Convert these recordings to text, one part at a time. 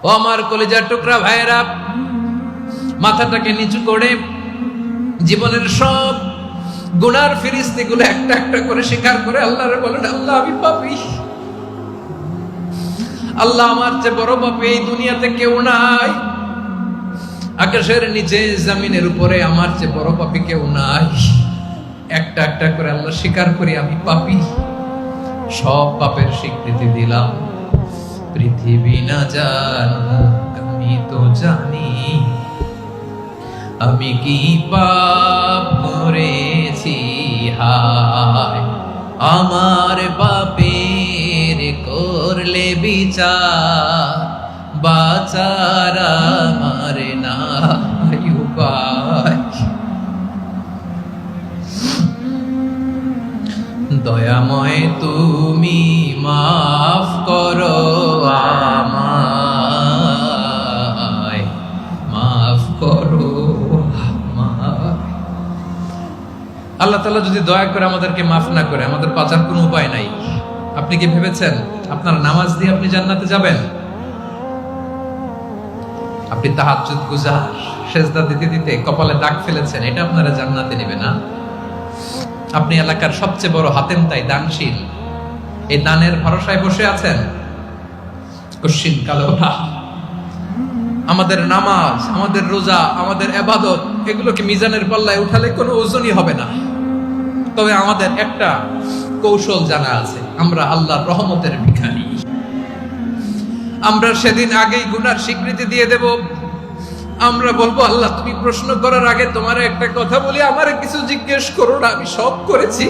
ও আমার কলিজার টুকরা ভাইয়েরা, মাথাটাকে নিচু করে জীবনের সব গুনার ফিরিস্তিগুলো একটা একটা করে স্বীকার করে আল্লাহরে বলেন, আল্লাহ আমি পাপী, আল্লাহ আমার চেয়ে বড় পাপী এই দুনিয়াতে কেউ নাই, আকাশের নিচে জমিনের উপরে আমার চেয়ে বড় পাপী কেউ নাই। একটা একটা করে আল্লাহ স্বীকার করি আমি পাপী, সব পাপের স্বীকৃতি দিলাম। পৃথিবী না জানুক আমি তো জানি, আমি কি পাপ করেছি, হায় আমার পাপের করলে বিচার, বাঁচার আমার নাই উপায়। দয়াময় তুমি মাফ করো আমায়, মাফ করো আমায়। আল্লাহ তাআলা যদি দয়া করে আমাদেরকে মাফ না করে, আমাদের বাঁচার কোনো উপায় নাই। আপনি কি ভেবেছেন আপনার নামাজ দিয়ে আপনি জান্নাতে যাবেন? আপনি তাহাজ্জুদ গুজার, সেজদা দিতে দিতে কপালে দাগ ফেলেছেন, এটা আপনারা জান্নাতে নেবে না। আপনি এলাকার সবচেয়ে বড় হাতেম তাই দানশীল, এই দানের ভরসায় বসে আছেন, কশিন কালো না। আমাদের নামাজ, আমাদের রোজা, আমাদের ইবাদত, এগুলোকে মিজানের পাল্লায় উঠালে কোনো ওজনই হবে না। তবে আমাদের একটা কৌশল জানা আছে, আমরা আল্লাহর রহমতের ভিখারি। আমরা সেদিন আগেই গুনার স্বীকৃতি দিয়ে দেব। আমরা বলবো, আল্লাহ তুমি প্রশ্ন করার আগে তোমার একটা কথা বলি, আমারে কিছু জিজ্ঞেস করো না, আমি সব করেছি।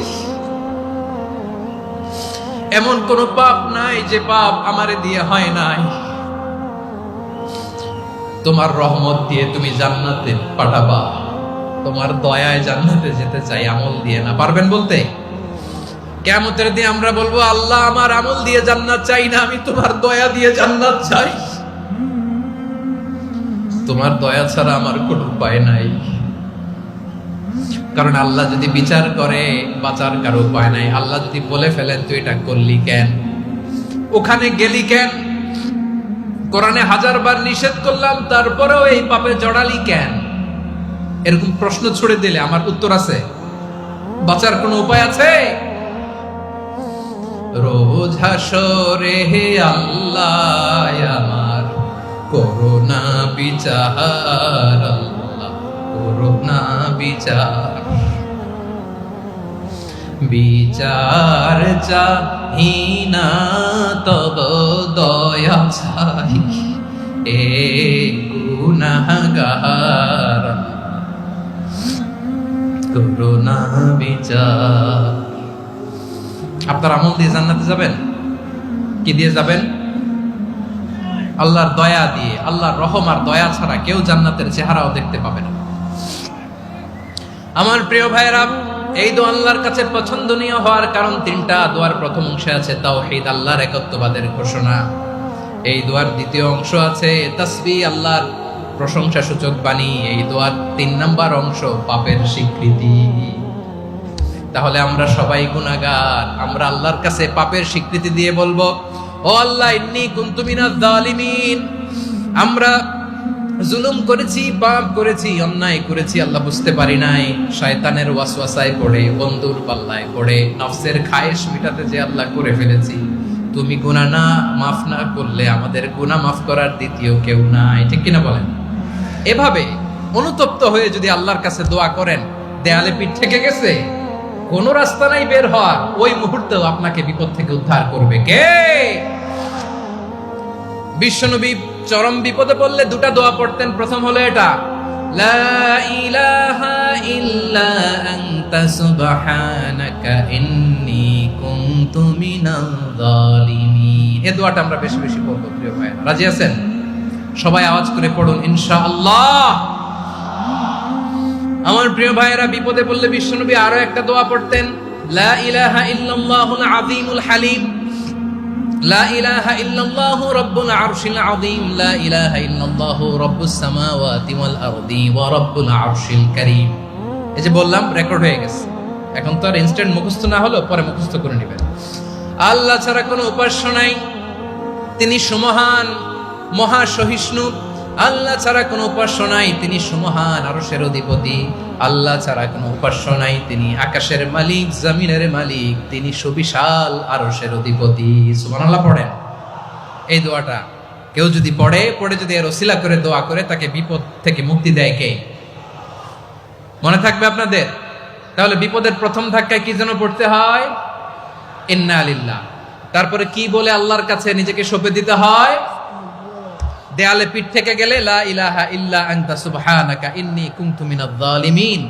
এমন কোন পাপ নাই যে পাপ আমারে দিয়ে হয় নাই। তোমার রহমত দিয়ে তুমি জান্নাতে পাঠাবা, তোমার দয়ায় জান্নাতে যেতে চাই, আমল দিয়ে না। পারবেন বলতে? কিয়ামতের দিন আমরা বলবো, আল্লাহ আমার আমল দিয়ে জান্নাত চাই না, আমি তোমার দয়া দিয়ে জান্নাত চাই। তোমার দয়া ছাড়া আমার কোনো উপায় নাই। কারণ আল্লাহ যদি বিচার করে, বাঁচার কারো উপায় নাই। আল্লাহ যদি বলে ফেলেন তুই এটা করলি কেন, ওখানে গেলি কেন, কোরআনে 1000 বার নিষেধ করলাম তারপরেও এই পাপে জড়ালি কেন, এরকম প্রশ্ন ছুড়ে দিলে আমার উত্তর আছে? বাঁচার কোনো উপায় আছে? রোজ হাসরে হে আল্লাহ আমার করোনা বিচার, আল্লাহ করোনা বিচার, বিচার চাহি না তব দয়া চাই, এ গুনাহগার করোনা বিচার। আপনার আমল দিয়ে জান্নাতে যাবেন? কি দিয়ে যাবেন? আল্লাহর দয়া দিয়ে। আল্লাহর রহম আর দয়া ছাড়া কেউ জান্নাতের চেহারাও দেখতে পাবে না। আমার প্রিয় ভাইয়েরা, এই দোয়া আল্লাহর কাছে পছন্দনীয় হওয়ার কারণ তিনটা। দোয়ার প্রথম অংশে আছে তাওহীদ, আল্লাহর একত্ববাদের ঘোষণা। এই দোয়ার দ্বিতীয় অংশ আছে তাসবিহ, আল্লাহর প্রশংসা সূচক বাণী। এই দোয়ার 3 নাম্বার অংশ পাপের স্বীকৃতি। তাহলে আমরা সবাই গুনাহগার। আমরা আল্লাহর কাছে পাপের স্বীকৃতি দিয়ে বলবো, ও আল্লাহ ইন্নী কুনতু মিনাজ জালিমিন, আমরা জুলুম করেছি, পাপ করেছি, অন্যায় করেছি, আল্লাহ বুঝতে পারি নাই, শয়তানের ওয়াসওয়াসায় পড়ে, বন্ধুর পাল্লায় পড়ে, নফসের খায়েশ মিটাতে যে আল্লাহ করে ফেলেছি। তুমি গুনাহ না মাফ না করলে আমাদের গুনাহ মাফ করার দ্বিতীয় কেউ নাই। ঠিক কিনা বলেন? এভাবে অনুতপ্ত হয়ে যদি আল্লাহর কাছে দোয়া করেন, দেয়ালে পিঠ থেকে গেছে, কোনো রাস্তা নাই বের হওয়ার, ওই মুহূর্তেও আপনাকে বিপদ থেকে উদ্ধার করবে কে? বিশ্বনবী চরম বিপদে পড়লে 2টা দোয়া পড়তেন। প্রথম হলো এটা, লা ইলাহা ইল্লা আনতা সুবহানাকা ইন্নী কুনতু মিনাল জালিমিন। এই দোয়াটা আমরা বেশি বেশি পড়ব প্রিয় ভাইরা। রাজি আছেন? সবাই আওয়াজ করে পড়ুন ইনশাআল্লাহ। আমার প্রিয় ভাইয়েরা, বিপদে পড়লে বিশ্বনবী আরো একটা দোয়া পড়তেন, লা ইলাহা ইল্লাল্লাহুল আযীমুল হালিম, লা ইলাহা ইল্লাল্লাহু রাব্বুল আরশিল আযীম, লা ইলাহা ইল্লাল্লাহু রাব্বুস সামাওয়াতি ওয়াল আরদি ওয়া রাব্বুল আরশিল কারীম। এই যে বললাম, রেকর্ড হয়ে গেছে। এখন তো আর ইনস্ট্যান্ট মুখস্থ না হলো, পরে মুখস্থ করে নেবেন। আল্লাহ ছাড়া কোনো উপাস্য নাই, তিনি সমহান, মহা সহিষ্ণু, আল্লাহ ছাড়া কোনো উপাস্য নাই, তিনি সুমহান আরশের অধিপতি। আল্লাহ ছাড়া কোনো উপাস্য নাই, তিনি আকাশের মালিক, জমিনের মালিক, তিনি সুবিশাল আরশের অধিপতি। সুবহানাল্লাহ পড়েন। এই দোয়াটা কেউ যদি পড়ে যদি এর ওসিলা করে দোয়া করে, তাকে বিপদ থেকে মুক্তি দেয় কে? মনে থাকবে আপনাদের? তাহলে বিপদের প্রথম ধাক্কায় কি যেন পড়তে হয়? ইন্না লিল্লাহ। তারপরে কি বলে আল্লাহর কাছে নিজেকে সঁপে দিতে হয়? দেয়ালে পিঠ থেকে গেলে লা ইলাহা ইল্লা আনতা সুবহানাকা ইন্নী কুনতু মিনাজ জালিমিন।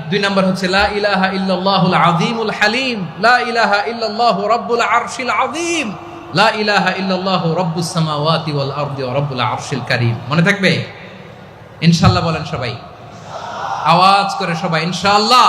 দুই নাম্বার হচ্ছে লা ইলাহা ইল্লাল্লাহুল আযীমুল হালিম, লা ইলাহা ইল্লাল্লাহু রাব্বুল আরশিল আযীম, লা ইলাহা ইল্লাল্লাহু রাব্বুস সামাওয়াতি ওয়াল আরদি ওয়া রাব্বুল আরশিল কারীম। মনে থাকবে? ইনশাআল্লাহ বলেন সবাই, আওয়াজ করে সবাই ইনশাআল্লাহ।